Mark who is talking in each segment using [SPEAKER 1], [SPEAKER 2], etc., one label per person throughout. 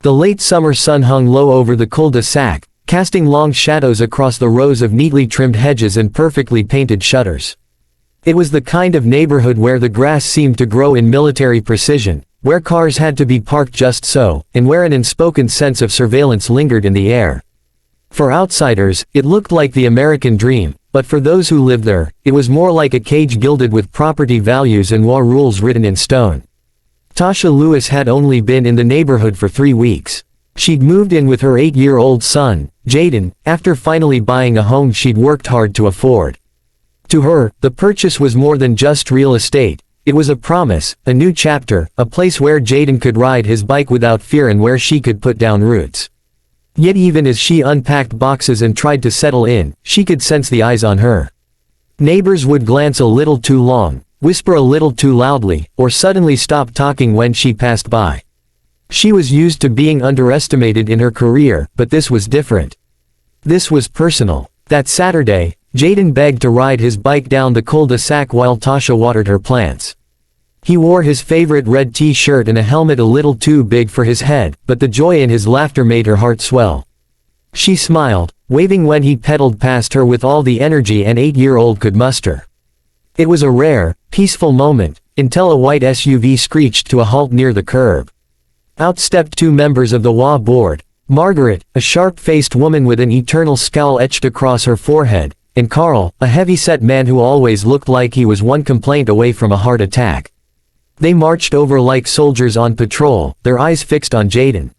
[SPEAKER 1] The late summer sun hung low over the cul-de-sac, casting long shadows across the rows of neatly trimmed hedges and perfectly painted shutters. It was the kind of neighborhood where the grass seemed to grow in military precision, where cars had to be parked just so, and where an unspoken sense of surveillance lingered in the air. For outsiders, it looked like the American dream, but for those who lived there, it was more like a cage gilded with property values and HOA rules written in stone. Tasha Lewis had only been in the neighborhood for 3 weeks. She'd moved in with her 8-year-old son, Jaden, after finally buying a home she'd worked hard to afford. To her, the purchase was more than just real estate. It was a promise, a new chapter, a place where Jaden could ride his bike without fear and where she could put down roots. Yet even as she unpacked boxes and tried to settle in, she could sense the eyes on her. Neighbors would glance a little too long, whisper a little too loudly, or suddenly stop talking when she passed by. She was used to being underestimated in her career, but this was different. This was personal. That Saturday, Jaden begged to ride his bike down the cul-de-sac while Tasha watered her plants. He wore his favorite red t-shirt and a helmet a little too big for his head, but the joy in his laughter made her heart swell. She smiled, waving when he pedaled past her with all the energy an 8-year-old could muster. It was a rare, peaceful moment, until a white SUV screeched to a halt near the curb. Out stepped 2 members of the HOA board, Margaret, a sharp-faced woman with an eternal scowl etched across her forehead, and Carl, a heavy-set man who always looked like he was one complaint away from a heart attack. They marched over like soldiers on patrol, their eyes fixed on Jaden.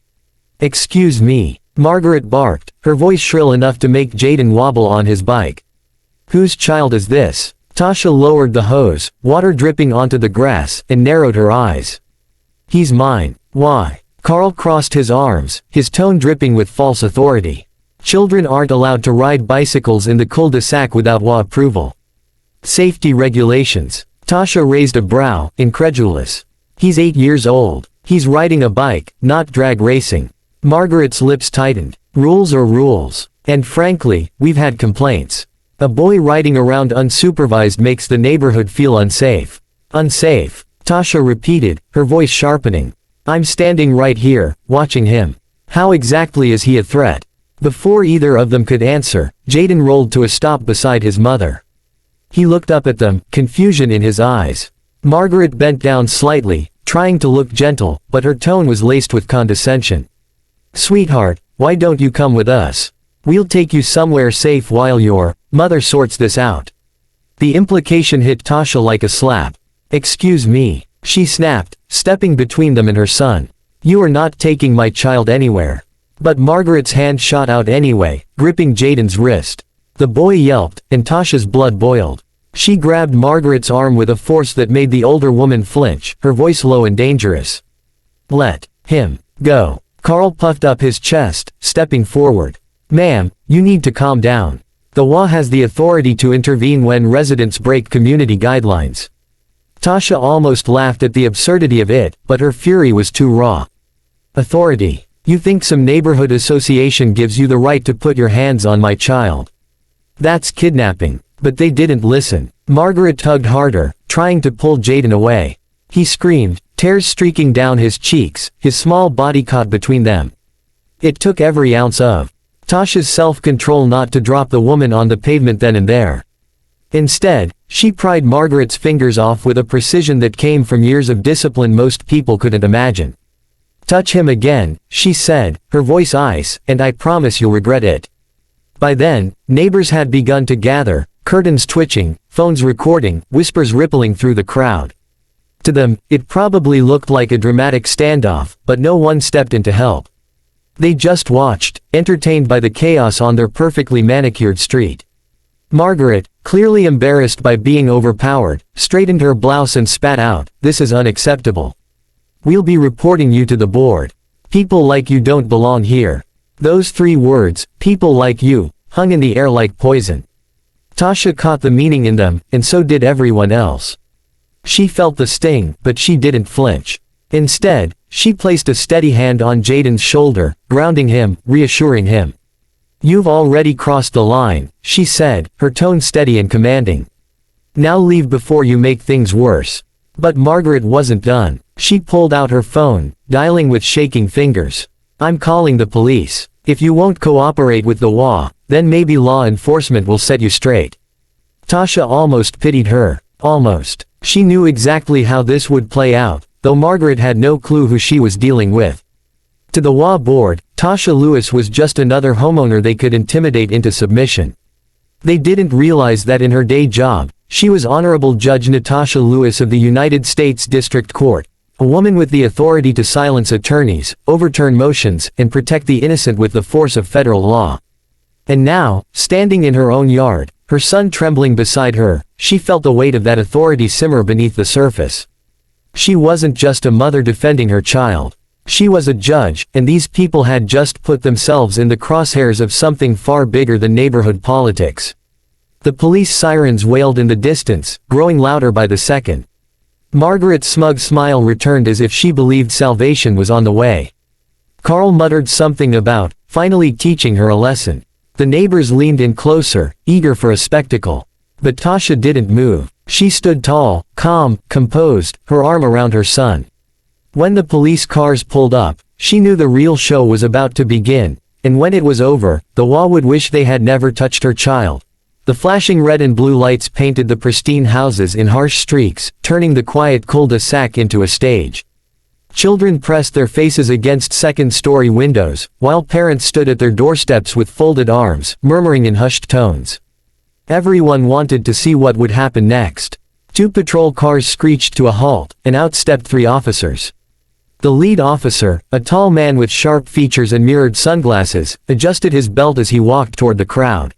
[SPEAKER 1] "Excuse me," Margaret barked, her voice shrill enough to make Jaden wobble on his bike. "Whose child is this?" Tasha lowered the hose, water dripping onto the grass, and narrowed her eyes. "He's mine." "Why?" Carl crossed his arms, his tone dripping with false authority. "Children aren't allowed to ride bicycles in the cul-de-sac without HOA approval. Safety regulations." Tasha raised a brow, incredulous. "He's 8 years old. He's riding a bike, not drag racing." Margaret's lips tightened. "Rules are rules. And frankly, we've had complaints. A boy riding around unsupervised makes the neighborhood feel unsafe." "Unsafe," Tasha repeated, her voice sharpening. "I'm standing right here, watching him. How exactly is he a threat?" Before either of them could answer, Jaden rolled to a stop beside his mother. He looked up at them, confusion in his eyes. Margaret bent down slightly, trying to look gentle, but her tone was laced with condescension. "Sweetheart, why don't you come with us? We'll take you somewhere safe while your mother sorts this out." The implication hit Tasha like a slap. "Excuse me," she snapped, stepping between them and her son. "You are not taking my child anywhere." But Margaret's hand shot out anyway, gripping Jaden's wrist. The boy yelped, and Tasha's blood boiled. She grabbed Margaret's arm with a force that made the older woman flinch, her voice low and dangerous. "Let him go." Carl puffed up his chest, stepping forward. "Ma'am, you need to calm down. The HOA has the authority to intervene when residents break community guidelines." Tasha almost laughed at the absurdity of it, but her fury was too raw. "Authority? You think some neighborhood association gives you the right to put your hands on my child? That's kidnapping." But they didn't listen. Margaret tugged harder, trying to pull Jaden away. He screamed, tears streaking down his cheeks, his small body caught between them. It took every ounce of Tasha's self-control not to drop the woman on the pavement then and there. Instead, she pried Margaret's fingers off with a precision that came from years of discipline most people couldn't imagine. "Touch him again," she said, her voice ice, "and I promise you'll regret it." By then, neighbors had begun to gather, curtains twitching, phones recording, whispers rippling through the crowd. To them, it probably looked like a dramatic standoff, but no one stepped in to help. They just watched, entertained by the chaos on their perfectly manicured street. Margaret, clearly embarrassed by being overpowered, straightened her blouse and spat out, "This is unacceptable. We'll be reporting you to the board. People like you don't belong here." Those 3 words, "people like you," hung in the air like poison. Tasha caught the meaning in them, and so did everyone else. She felt the sting, but she didn't flinch. Instead, she placed a steady hand on Jaden's shoulder, grounding him, reassuring him. "You've already crossed the line," she said, her tone steady and commanding. "Now leave before you make things worse." But Margaret wasn't done. She pulled out her phone, dialing with shaking fingers. I'm calling the police. If you won't cooperate with the law, then maybe law enforcement will set you straight." Tasha almost pitied her. Almost. She knew exactly how this would play out, though Margaret had no clue who she was dealing with. To the HOA board, Tasha Lewis was just another homeowner they could intimidate into submission. They didn't realize that in her day job, she was Honorable Judge Natasha Lewis of the United States District Court, a woman with the authority to silence attorneys, overturn motions, and protect the innocent with the force of federal law. And now, standing in her own yard, her son trembling beside her, she felt the weight of that authority simmer beneath the surface. She wasn't just a mother defending her child. She was a judge, and these people had just put themselves in the crosshairs of something far bigger than neighborhood politics. The police sirens wailed in the distance, growing louder by the second. Margaret's smug smile returned as if she believed salvation was on the way. Carl muttered something about, finally teaching her a lesson. The neighbors leaned in closer, eager for a spectacle. But Tasha didn't move. She stood tall, calm, composed, her arm around her son. When the police cars pulled up, she knew the real show was about to begin, and when it was over, the HOA would wish they had never touched her child. The flashing red and blue lights painted the pristine houses in harsh streaks, turning the quiet cul-de-sac into a stage. Children pressed their faces against second-story windows, while parents stood at their doorsteps with folded arms, murmuring in hushed tones. Everyone wanted to see what would happen next. 2 patrol cars screeched to a halt, and out stepped 3 officers. The lead officer, a tall man with sharp features and mirrored sunglasses, adjusted his belt as he walked toward the crowd.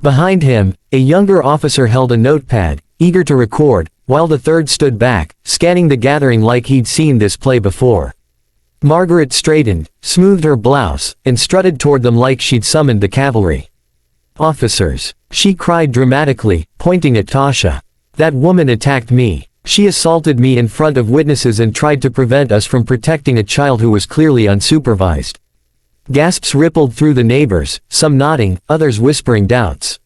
[SPEAKER 1] Behind him, a younger officer held a notepad, eager to record, while the third stood back, scanning the gathering like he'd seen this play before. Margaret straightened, smoothed her blouse, and strutted toward them like she'd summoned the cavalry. "Officers," she cried dramatically, pointing at Tasha. "That woman attacked me. She assaulted me in front of witnesses and tried to prevent us from protecting a child who was clearly unsupervised." Gasps rippled through the neighbors, some nodding, others whispering doubts.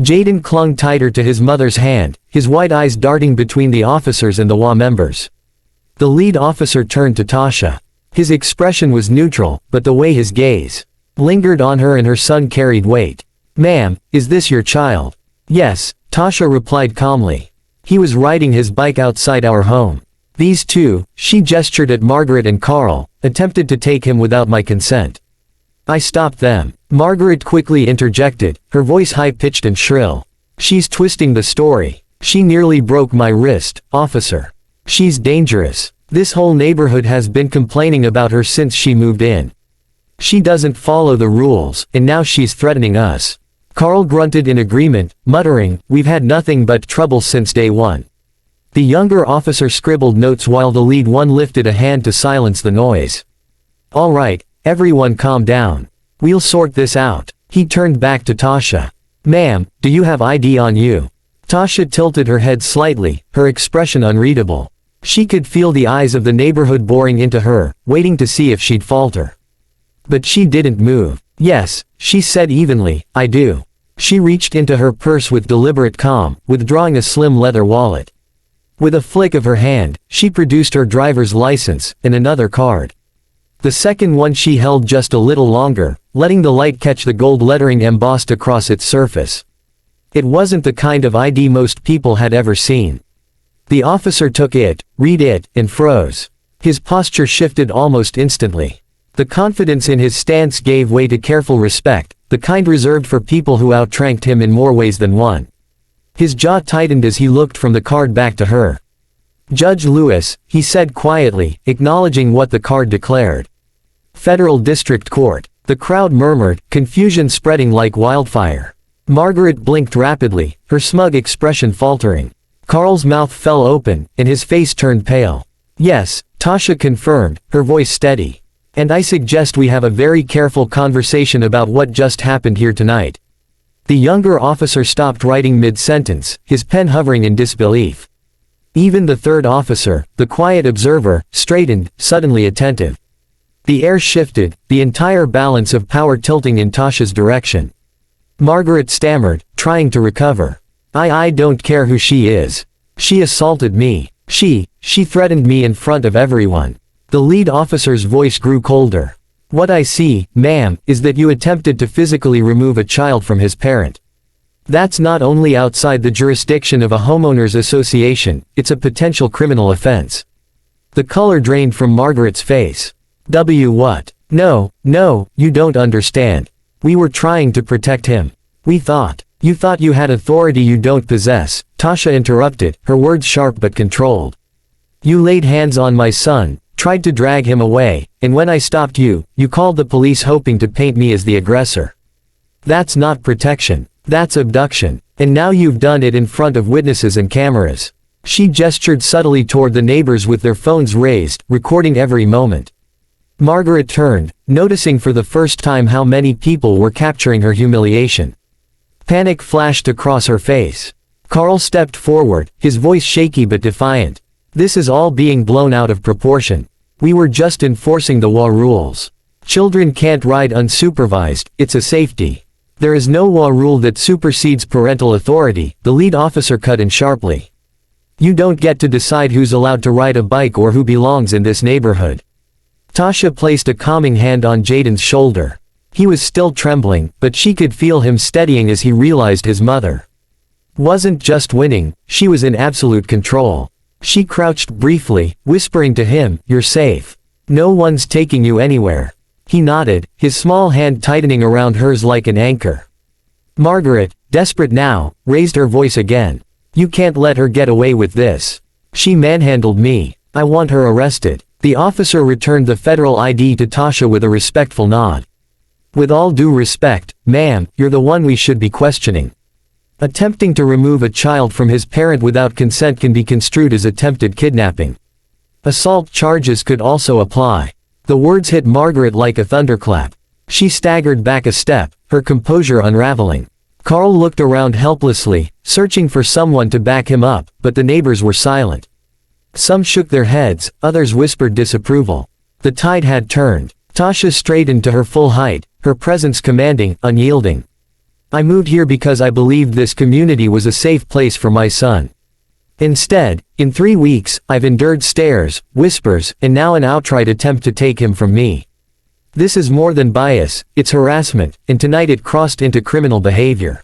[SPEAKER 1] Jaden clung tighter to his mother's hand, his white eyes darting between the officers and the HOA members. The lead officer turned to Tasha. His expression was neutral, but the way his gaze lingered on her and her son carried weight. "Ma'am, is this your child?" "Yes," Tasha replied calmly. "He was riding his bike outside our home. These 2, she gestured at Margaret and Carl, attempted to take him without my consent. I stopped them." Margaret quickly interjected, her voice high-pitched and shrill. "She's twisting the story. She nearly broke my wrist, officer. She's dangerous. This whole neighborhood has been complaining about her since she moved in. She doesn't follow the rules, and now she's threatening us." Carl grunted in agreement, muttering, "We've had nothing but trouble since day one." The younger officer scribbled notes while the lead one lifted a hand to silence the noise. "All right, everyone calm down. We'll sort this out." He turned back to Tasha. "Ma'am, do you have ID on you?" Tasha tilted her head slightly, her expression unreadable. She could feel the eyes of the neighborhood boring into her, waiting to see if she'd falter. But she didn't move. "Yes," she said evenly, "I do." She reached into her purse with deliberate calm, withdrawing a slim leather wallet. With a flick of her hand, she produced her driver's license, and another card. The second one she held just a little longer, letting the light catch the gold lettering embossed across its surface. It wasn't the kind of ID most people had ever seen. The officer took it, read it, and froze. His posture shifted almost instantly. The confidence in his stance gave way to careful respect, the kind reserved for people who outranked him in more ways than one. His jaw tightened as he looked from the card back to her. "Judge Lewis," he said quietly, acknowledging what the card declared. "Federal District Court." The crowd murmured, confusion spreading like wildfire. Margaret blinked rapidly, her smug expression faltering. Carl's mouth fell open, and his face turned pale. "Yes," Tasha confirmed, her voice steady. "And I suggest we have a very careful conversation about what just happened here tonight." The younger officer stopped writing mid-sentence, his pen hovering in disbelief. Even the third officer, the quiet observer, straightened, suddenly attentive. The air shifted, the entire balance of power tilting in Tasha's direction. Margaret stammered, trying to recover. I don't care who she is. She assaulted me. She threatened me in front of everyone." The lead officer's voice grew colder. What I see, ma'am, is that you attempted to physically remove a child from his parent. That's not only outside the jurisdiction of a homeowners association, it's a potential criminal offense. The color drained from Margaret's face. What? No, you don't understand. We were trying to protect him. We thought. You thought you had authority you don't possess, Tasha interrupted, her words sharp but controlled. You laid hands on my son, tried to drag him away, and when I stopped you, you called the police hoping to paint me as the aggressor. That's not protection. That's abduction. And now you've done it in front of witnesses and cameras. She gestured subtly toward the neighbors with their phones raised, recording every moment. Margaret turned, noticing for the first time how many people were capturing her humiliation. Panic flashed across her face. Carl stepped forward, his voice shaky but defiant. This is all being blown out of proportion. We were just enforcing the HOA rules. Children can't ride unsupervised, it's a safety. There is no HOA rule that supersedes parental authority, the lead officer cut in sharply. You don't get to decide who's allowed to ride a bike or who belongs in this neighborhood. Tasha placed a calming hand on Jaden's shoulder. He was still trembling, but she could feel him steadying as he realized his mother wasn't just winning, she was in absolute control. She crouched briefly, whispering to him, "You're safe. No one's taking you anywhere." He nodded, his small hand tightening around hers like an anchor. Margaret, desperate now, raised her voice again. "You can't let her get away with this. She manhandled me. I want her arrested." The officer returned the federal ID to Tasha with a respectful nod. "With all due respect, ma'am, you're the one we should be questioning. Attempting to remove a child from his parent without consent can be construed as attempted kidnapping. Assault charges could also apply." The words hit Margaret like a thunderclap. She staggered back a step, her composure unraveling. Carl looked around helplessly, searching for someone to back him up, but the neighbors were silent. Some shook their heads, others whispered disapproval. The tide had turned. Tasha straightened to her full height, her presence commanding, unyielding. "I moved here because I believed this community was a safe place for my son. Instead, in 3 weeks, I've endured stares, whispers, and now an outright attempt to take him from me. This is more than bias, it's harassment, and tonight it crossed into criminal behavior."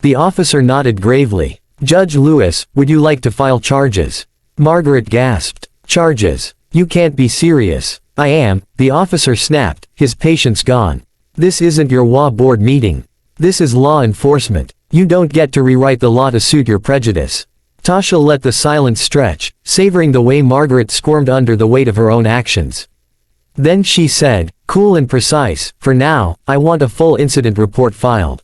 [SPEAKER 1] The officer nodded gravely. "Judge Lewis, would you like to file charges?" Margaret gasped. "Charges? You can't be serious." "I am," the officer snapped, his patience gone. "This isn't your HOA board meeting. This is law enforcement. You don't get to rewrite the law to suit your prejudice." Tasha let the silence stretch, savoring the way Margaret squirmed under the weight of her own actions. Then she said, cool and precise, "For now, I want a full incident report filed.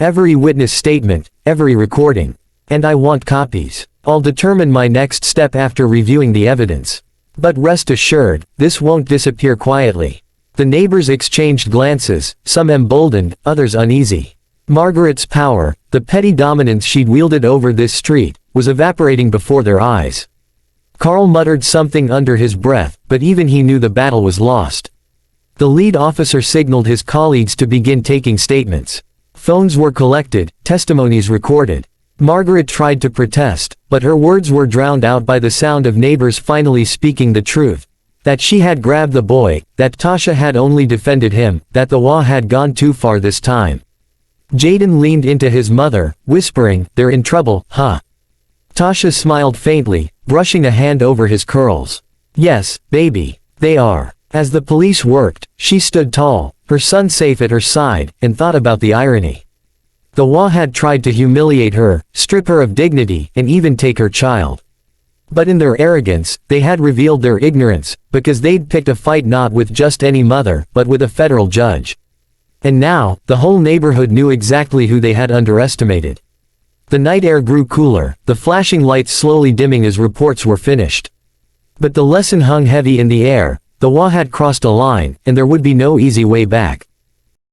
[SPEAKER 1] Every witness statement, every recording. And I want copies. I'll determine my next step after reviewing the evidence. But rest assured, this won't disappear quietly." The neighbors exchanged glances, some emboldened, others uneasy. Margaret's power, the petty dominance she'd wielded over this street, was evaporating before their eyes. Carl muttered something under his breath, but even he knew the battle was lost. The lead officer signaled his colleagues to begin taking statements. Phones were collected, testimonies recorded. Margaret tried to protest, but her words were drowned out by the sound of neighbors finally speaking the truth. That she had grabbed the boy, that Tasha had only defended him, that the HOA had gone too far this time. Jaden leaned into his mother, whispering, "They're in trouble, huh?" Tasha smiled faintly, brushing a hand over his curls. "Yes, baby, they are." As the police worked, she stood tall, her son safe at her side, and thought about the irony. The HOA had tried to humiliate her, strip her of dignity, and even take her child. But in their arrogance, they had revealed their ignorance, because they'd picked a fight not with just any mother, but with a federal judge. And now, the whole neighborhood knew exactly who they had underestimated. The night air grew cooler, the flashing lights slowly dimming as reports were finished. But the lesson hung heavy in the air. The HOA had crossed a line, and there would be no easy way back.